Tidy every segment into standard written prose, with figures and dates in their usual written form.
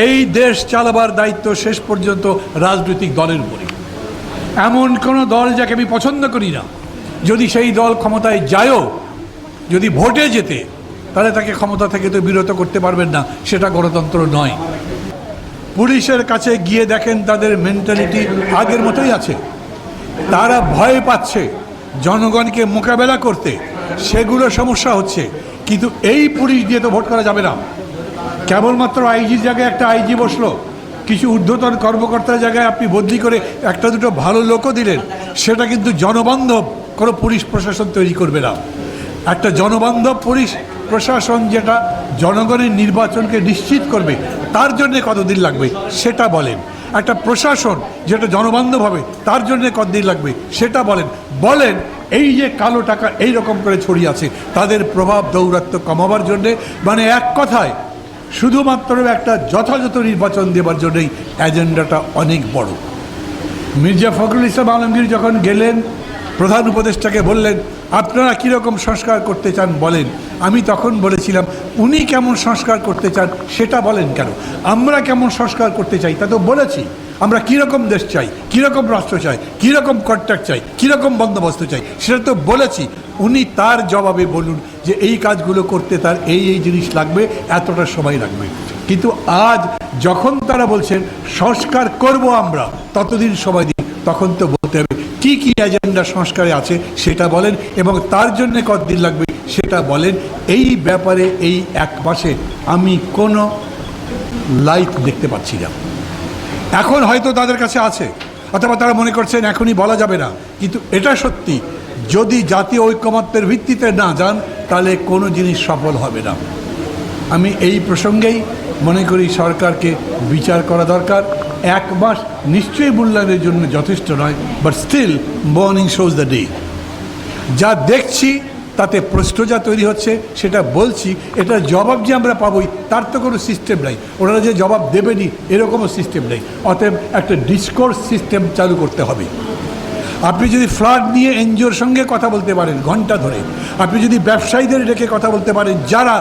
এই দেশ চালাবার দায়িত্ব শেষ পর্যন্ত রাজনৈতিক দলের উপরে। এমন কোনো দল যাকে আমি পছন্দ করি না, যদি সেই দল ক্ষমতায় যায়ও, যদি ভোটে যেতে, তাহলে তাকে ক্ষমতা থেকে তো বিরত করতে পারবেন না, সেটা গণতন্ত্র নয়। পুলিশের কাছে গিয়ে দেখেন তাদের মেন্টালিটি আগের মতোই আছে। তারা ভয় পাচ্ছে জনগণকে মোকাবেলা করতে, সেগুলো সমস্যা হচ্ছে। কিন্তু এই পুলিশ দিয়ে তো ভোট করা যাবে না। কেবলমাত্র আইজির জায়গায় একটা আইজি বসলো, কিছু ঊর্ধ্বতন কর্মকর্তার জায়গায় আপনি বদলি করে একটা দুটো ভালো লোকও দিলেন, সেটা কিন্তু জনবান্ধব কোনো পুলিশ প্রশাসন তৈরি করবে না। একটা জনবান্ধব পুলিশ প্রশাসন যেটা জনগণের নির্বাচনকে নিশ্চিত করবে, তার জন্যে কতদিন লাগবে সেটা বলেন। একটা প্রশাসন যেটা জনবান্ধব হবে, তার জন্যে কতদিন লাগবে সেটা বলেন। বলেন এই যে কালো টাকা এই রকম করে ছড়িয়ে আছে, তাদের প্রভাব দৌরাত্ম্য কমাবার জন্যে, মানে এক কথায় শুধুমাত্র একটা যথাযথ নির্বাচন দেবার জন্যই এজেন্ডাটা অনেক বড়। মির্জা ফখরুল ইসলাম আলমগীর যখন গেলেন, প্রধান উপদেষ্টাকে বললেন আপনারা কীরকম সংস্কার করতে চান বলেন। আমি তখন বলেছিলাম উনি কেমন সংস্কার করতে চান সেটা বলেন কেন, আমরা কেমন সংস্কার করতে চাই তা তো বলেছি। আমরা কীরকম দেশ চাই, কীরকম রাষ্ট্র চাই, কীরকম কন্ট্রাক্ট চাই, কীরকম বন্দোবস্ত চাই, সেটা তো বলেছি। উনি তার জবাবে বলুন যে এই কাজগুলো করতে তার এই এই জিনিস লাগবে, এতটা সময় লাগবে। কিন্তু আজ যখন তারা বলছেন সংস্কার করব আমরা, ততদিন সময় দিন, তখন তো বলতে হবে কী কী এজেন্ডা সংস্কারে আছে সেটা বলেন, এবং তার জন্য কতদিন লাগবে সেটা বলেন। এই ব্যাপারে এই এক মাসে আমি কোনো লাইট দেখতে পাচ্ছি না। এখন হয়তো তাদের কাছে আছে, অথবা তারা মনে করছেন এখনই বলা যাবে না, কিন্তু এটা সত্যি, যদি জাতীয় ঐকমত্যের ভিত্তিতে না যান তাহলে কোনো জিনিস সফল হবে না। আমি এই প্রসঙ্গেই মনে করি সরকারকে বিচার করা দরকার। এক মাস নিশ্চয়ই মূল্যায়নের জন্য যথেষ্ট নয়, but still morning shows the day. যা দেখছি তাতে প্রশ্ন যা তৈরি হচ্ছে সেটা বলছি, এটা জবাব যে আমরা পাবোই তার তো কোনো সিস্টেম নাই, ওনারা যে জবাব দেবেনই এরকমও সিস্টেম নেই। অতএব একটা ডিসকোর্স সিস্টেম চালু করতে হবে। আপনি যদি ফ্লাড নিয়ে এনজিওর সঙ্গে কথা বলতে পারেন ঘন্টা ধরে, আপনি যদি ব্যবসায়ীদের ডেকে কথা বলতে পারেন যারা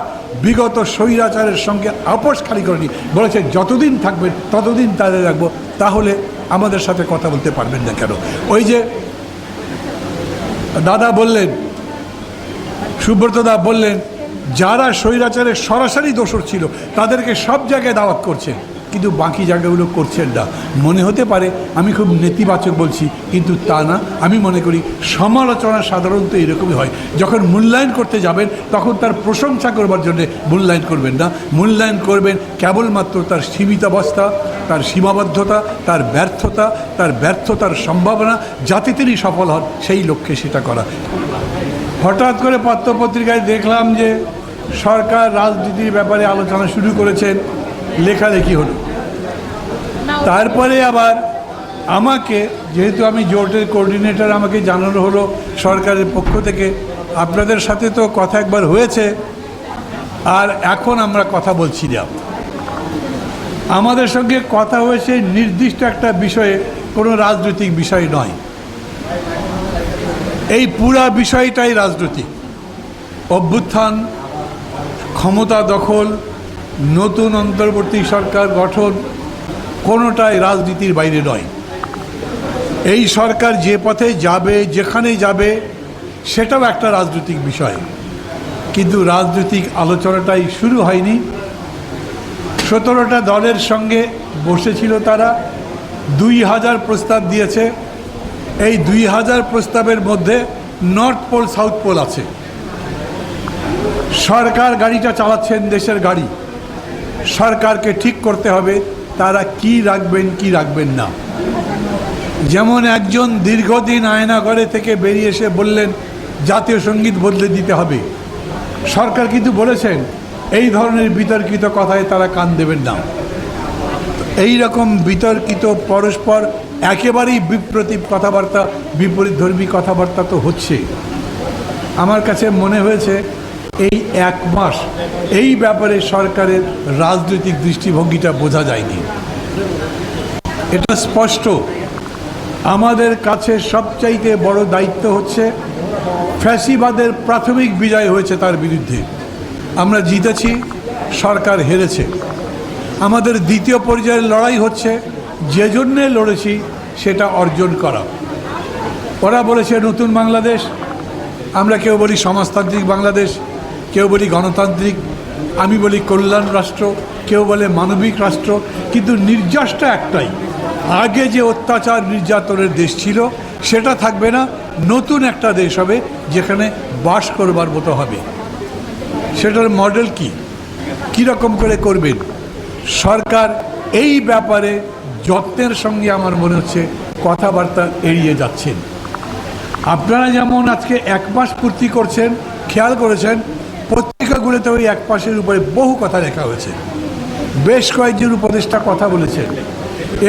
বিগত স্বৈরাচারের সঙ্গে আপোষ খালি করেনি, বলেছে যতদিন থাকবেন ততদিন তাদের রাখবো, তাহলে আমাদের সাথে কথা বলতে পারবেন না কেন? ওই যে দাদা বললেন, সুব্রত দা বললেন, যারা স্বৈরাচারের সরাসরি দোষর ছিল তাদেরকে সব জায়গায় দাওয়াত করছেন, কিন্তু বাকি জায়গাগুলো করছেন না। মনে হতে পারে আমি খুব নেতিবাচক বলছি, কিন্তু তা না। আমি মনে করি সমালোচনা সাধারণত এরকমই হয়, যখন মূল্যায়ন করতে যাবেন তখন তার প্রশংসা করবার জন্য মূল্যায়ন করবেন না, মূল্যায়ন করবেন কেবলমাত্র তার সীমিতাবস্থা, তার সীমাবদ্ধতা, তার ব্যর্থতার সম্ভাবনা, যাতে তিনি সফল হন সেই লক্ষ্যে সেটা করা। হঠাৎ করে পত্রপত্রিকায় দেখলাম যে সরকার রাজনীতির ব্যাপারে আলোচনা শুরু করেছেন, লেখালেখি হলো। তারপরে আবার আমাকে, যেহেতু আমি জোটের কোঅর্ডিনেটর, আমাকে জানানো হলো সরকারের পক্ষ থেকে আপনাদের সাথে তো কথা একবার হয়েছে, আর এখন আমরা কথা বলছি না। আমাদের সঙ্গে কথা হয়েছে নির্দিষ্ট একটা বিষয়ে, কোনো রাজনৈতিক বিষয় নয়। এই পুরা বিষয়টাই রাজনৈতিক। অভ্যুত্থান, ক্ষমতা দখল, নতুন অন্তর্বর্তী সরকার গঠন, কোনোটাই রাজনীতির বাইরে নয়। এই সরকার যে পথে যাবে, যেখানে যাবে, সেটাও একটা রাজনৈতিক বিষয়। কিন্তু রাজনৈতিক আলোচনাটাই শুরু হয়নি। 17টা দলের সঙ্গে বসেছিল তারা, 2000 প্রস্তাব দিয়েছে। এই 2000 প্রস্তাবের মধ্যে নর্থ পোল সাউথ পোল আছে। সরকার গাড়িটা চালাচ্ছেন, দেশের গাড়ি। সরকারকে ঠিক করতে হবে তারা কি রাখবেন কি রাখবেন না। যেমন একজন দীর্ঘদিন আয়নাঘরে থেকে বেরিয়ে এসে বললেন জাতীয় সঙ্গীত বদলে দিতে হবে। সরকার কিন্তু বলেছেন এই ধরনের বিতর্কিত কথায় তারা কান দেবেন না। এই রকম বিতর্কিত, পরস্পর একেবারেই বিপ্রতীপ কথাবার্তা, বিপরীতধর্মী কথাবার্তা তো হচ্ছে। আমার কাছে মনে হয়েছে এই এক মাস এই ব্যাপারে সরকারের রাজনৈতিক দৃষ্টিভঙ্গিটা বোঝা যায়নি। এটা স্পষ্ট। আমাদের কাছে সবচাইতে বড় দায়িত্ব হচ্ছে ফ্যাসিবাদের প্রাথমিক বিজয় হয়েছে তার বিরুদ্ধে। আমরা জিতেছি, সরকার হেরেছে। আমাদের দ্বিতীয় পর্যায়ের লড়াই হচ্ছে যে জন্যে লড়েছি সেটা অর্জন করা। ওরা বলেছে নতুন বাংলাদেশ, আমরা কেউ বলি সমাজতান্ত্রিক বাংলাদেশ, কেউ বলি গণতান্ত্রিক, আমি বলি কল্যাণ রাষ্ট্র, কেউ বলে মানবিক রাষ্ট্র, কিন্তু নির্যাসটা একটাই, আগে যে অত্যাচার নির্যাতনের দেশ ছিল সেটা থাকবে না, নতুন একটা দেশ হবে যেখানে বাস করবার মতো হবে। সেটার মডেল কি, কীরকম করে করবেন সরকার, এই ব্যাপারে যত্নের সঙ্গে আমার মনে হচ্ছে কথাবার্তা এড়িয়ে যাচ্ছেন। আপনারা যেমন আজকে 1 মাস পূর্তি করছেন, খেয়াল করেছেন পত্রিকাগুলোতে ওই 1 মাসের উপরে বহু কথা লেখা হয়েছে, বেশ কয়েকজন উপদেষ্টা কথা বলেছেন।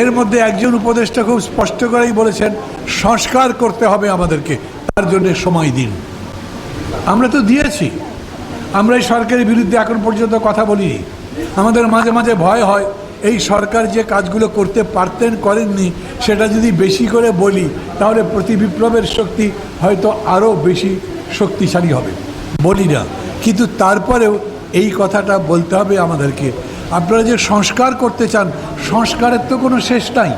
এর মধ্যে একজন উপদেষ্টা খুব স্পষ্ট করেই বলেছেন সংস্কার করতে হবে আমাদেরকে, তার জন্য সময় দিন। আমরা তো দিয়েছি, আমরা এই সরকারের বিরুদ্ধে এখন পর্যন্ত কথা বলিনি। আমাদের মাঝে মাঝে ভয় হয় এই সরকার যে কাজগুলো করতে পারতেন করেননি সেটা যদি বেশি করে বলি তাহলে প্রতি বিপ্লবের শক্তি হয়তো আরও বেশি শক্তিশালী হবে, বলি না, কিন্তু তারপরেও এই কথাটা বলতে হবে আমাদেরকে। আপনারা যে সংস্কার করতে চান, সংস্কারের তো কোনো শেষ নাই।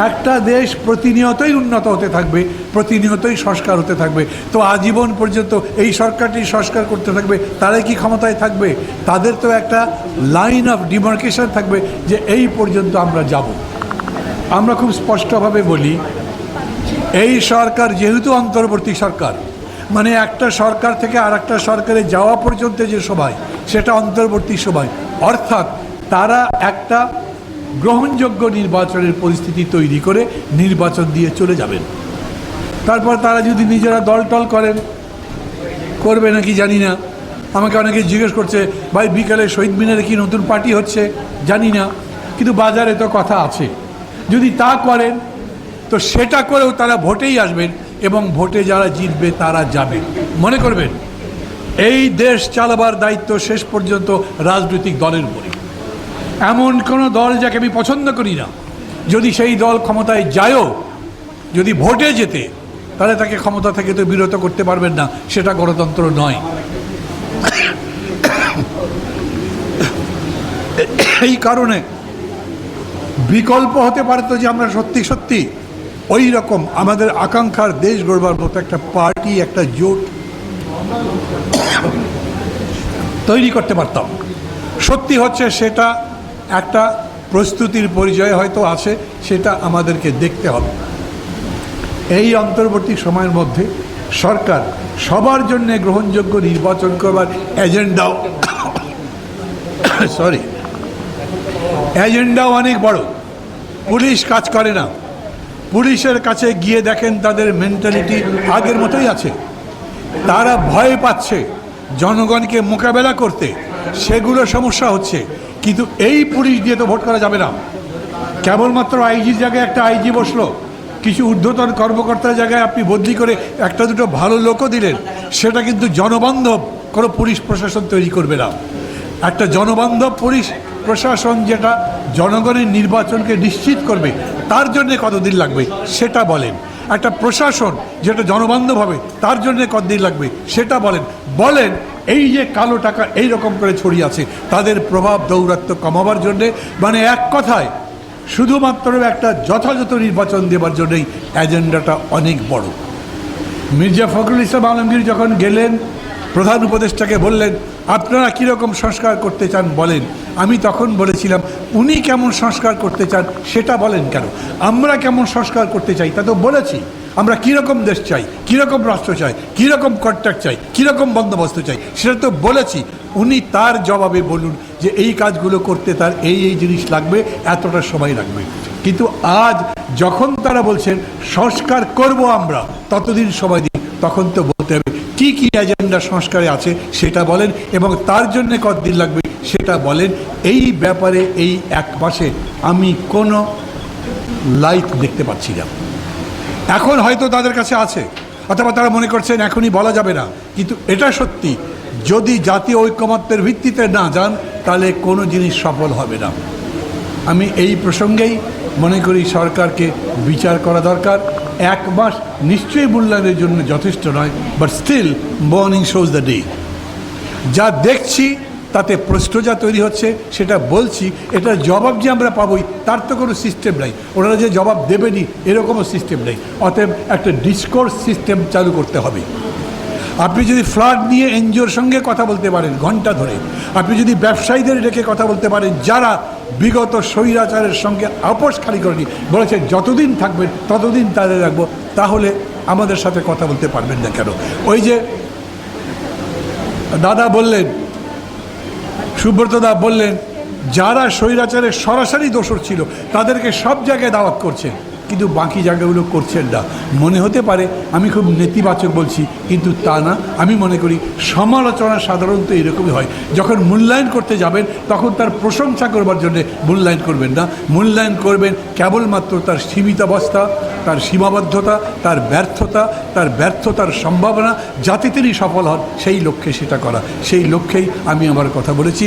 একটা দেশ প্রতিনিয়তই উন্নত হতে থাকবে, প্রতিনিয়তই সংস্কার হতে থাকবে। তো আজীবন পর্যন্ত এই সরকারটি সংস্কার করতে থাকবে, তারাই কি ক্ষমতায় থাকবে? তাদের তো একটা লাইন অফ ডিমার্কেশন থাকবে যে এই পর্যন্ত আমরা যাব। আমরা খুব স্পষ্টভাবে বলি এই সরকার যেহেতু অন্তর্বর্তী সরকার, মানে একটা সরকার থেকে আর একটা সরকারে যাওয়া পর্যন্ত যে সময় সেটা অন্তর্বর্তী সময়, অর্থাৎ তারা একটা গ্রহণযোগ্য নির্বাচনের পরিস্থিতি তৈরি করে নির্বাচন দিয়ে চলে যাবেন। তারপর তারা যদি নিজেরা দল টল করেন, করবে নাকি জানি না। আমাকে অনেকে জিজ্ঞেস করছে ভাই বিকালে শহীদ মিনারে কি নতুন পার্টি হচ্ছে, জানি না, কিন্তু বাজারে তো কথা আছে। যদি তা করেন তো সেটা করেও তারা ভোটেই আসবেন এবং ভোটে যারা জিতবে তারা যাবে। মনে করবেন এই দেশ চালাবার দায়িত্ব শেষ পর্যন্ত রাজনৈতিক দলের উপরে। এমন কোনো দল যাকে আমি পছন্দ করি না, যদি সেই দল ক্ষমতায় যায়ও, যদি ভোটে যেতে, তাহলে তাকে ক্ষমতা থেকে তো বিরত করতে পারবেন না, সেটা গণতন্ত্র নয়। এই কারণে বিকল্প হতে পারতো যে আমরা সত্যি সত্যি ওই রকম আমাদের আকাঙ্ক্ষার দেশ গড়বার মতো একটা পার্টি, একটা জোট তৈরি করতে পারতাম। সত্যি হচ্ছে সেটা একটা প্রস্তুতির পরিচয় হয়তো আছে, সেটা আমাদেরকে দেখতে হবে। এই অন্তর্বর্তী সময়ের মধ্যে সরকার সবার জন্য গ্রহণযোগ্য নির্বাচন করবার এজেন্ডাও এজেন্ডাও অনেক বড়। পুলিশ কাজ করে না, পুলিশের কাছে গিয়ে দেখেন তাদের মেন্টালিটি আগের মতোই আছে। তারা ভয় পাচ্ছে জনগণকে মোকাবেলা করতে, সেগুলো সমস্যা হচ্ছে। কিন্তু এই পুলিশ দিয়ে তো ভোট করা যাবে না। কেবলমাত্র আইজির জায়গায় একটা আইজি বসলো, কিছু ঊর্ধ্বতন কর্মকর্তার জায়গায় আপনি বদলি করে একটা দুটো ভালো লোকও দিলেন, সেটা কিন্তু জনবান্ধব কোনো পুলিশ প্রশাসন তৈরি করবে না। একটা জনবান্ধব পুলিশ প্রশাসন যেটা জনগণের নির্বাচনকে নিশ্চিত করবে, তার জন্যে কতদিন লাগবে সেটা বলেন। একটা প্রশাসন যেটা জনবান্ধব হবে, তার জন্যে কতদিন লাগবে সেটা বলেন। এই যে কালো টাকা এই রকম করে ছড়িয়ে আছে, তাদের প্রভাব দৌরাত্ম্য কমাবার জন্যে, মানে এক কথায় শুধুমাত্র একটা যথাযথ নির্বাচন দেবার জন্যই এজেন্ডাটা অনেক বড়। মির্জা ফখরুল ইসলাম আলমগীর যখন গেলেন, প্রধান উপদেষ্টাকে বললেন আপনারা কীরকম সংস্কার করতে চান বলেন। আমি তখন বলেছিলাম উনি কেমন সংস্কার করতে চান সেটা বলেন কেন, আমরা কেমন সংস্কার করতে চাই তা তো বলেছি। আমরা কীরকম দেশ চাই, কীরকম রাষ্ট্র চাই, কীরকম কন্ট্রাক্ট চাই, কীরকম বন্দোবস্ত চাই, সেটা তো বলেছি। উনি তার জবাবে বলুন যে এই কাজগুলো করতে তার এই এই জিনিস লাগবে, এতটা সময় লাগবে। কিন্তু আজ যখন তারা বলছেন সংস্কার করব আমরা, ততদিন সময় দিন, তখন তো বলতে হবে কী কী এজেন্ডা সংস্কারে আছে সেটা বলেন এবং তার জন্য কতদিন লাগবে সেটা বলেন। এই ব্যাপারে এই 1 মাসে আমি কোনো লাইট দেখতে পাচ্ছি না। এখন হয়তো তাদের কাছে আছে, অথবা তারা মনে করছেন এখনই বলা যাবে না, কিন্তু এটা সত্যি, যদি জাতীয় ঐকমত্যের ভিত্তিতে না যান তাহলে কোনো জিনিস সফল হবে না। আমি এই প্রসঙ্গেই মনে করি সরকারকে বিচার করা দরকার। 1 মাস নিশ্চয়ই মূল্যায়নের জন্য যথেষ্ট নয়, but still morning shows the day. যা দেখছি তাতে প্রশ্ন যা তৈরি হচ্ছে সেটা বলছি, এটা জবাব যে আমরা পাবোই তার তো কোনো সিস্টেম নাই, ওনারা যে জবাব দেবেনি এরকমও সিস্টেম নেই। অতএব একটা ডিসকোর্স সিস্টেম চালু করতে হবে। আপনি যদি ফ্লাড নিয়ে এনজিওর সঙ্গে কথা বলতে পারেন ঘন্টা ধরে, আপনি যদি ব্যবসায়ীদের ডেকে কথা বলতে পারেন যারা বিগত স্বৈরাচারের সঙ্গে আপোষ খালি করেনি, বলেছে যতদিন থাকবেন ততদিন তাদের রাখবো, তাহলে আমাদের সাথে কথা বলতে পারবেন না কেন? ওই যে দাদা বললেন, সুব্রতদা বললেন, যারা স্বৈরাচারের সরাসরি দোষর ছিল তাদেরকে সব জায়গায় দাওয়াত করছেন, কিন্তু বাকি জায়গাগুলো করছেন না। মনে হতে পারে আমি খুব নেতিবাচক বলছি, কিন্তু তা না। আমি মনে করি সমালোচনা সাধারণত এরকমই হয়, যখন মূল্যায়ন করতে যাবেন তখন তার প্রশংসা করবার জন্য মূল্যায়ন করবেন না, মূল্যায়ন করবেন কেবলমাত্র তার সীমিতাবস্থা, তার সীমাবদ্ধতা, তার ব্যর্থতার সম্ভাবনা, যাতে তিনি সফল হন সেই লক্ষ্যে সেটা করা। সেই লক্ষ্যেই আমি আমার কথা বলেছি।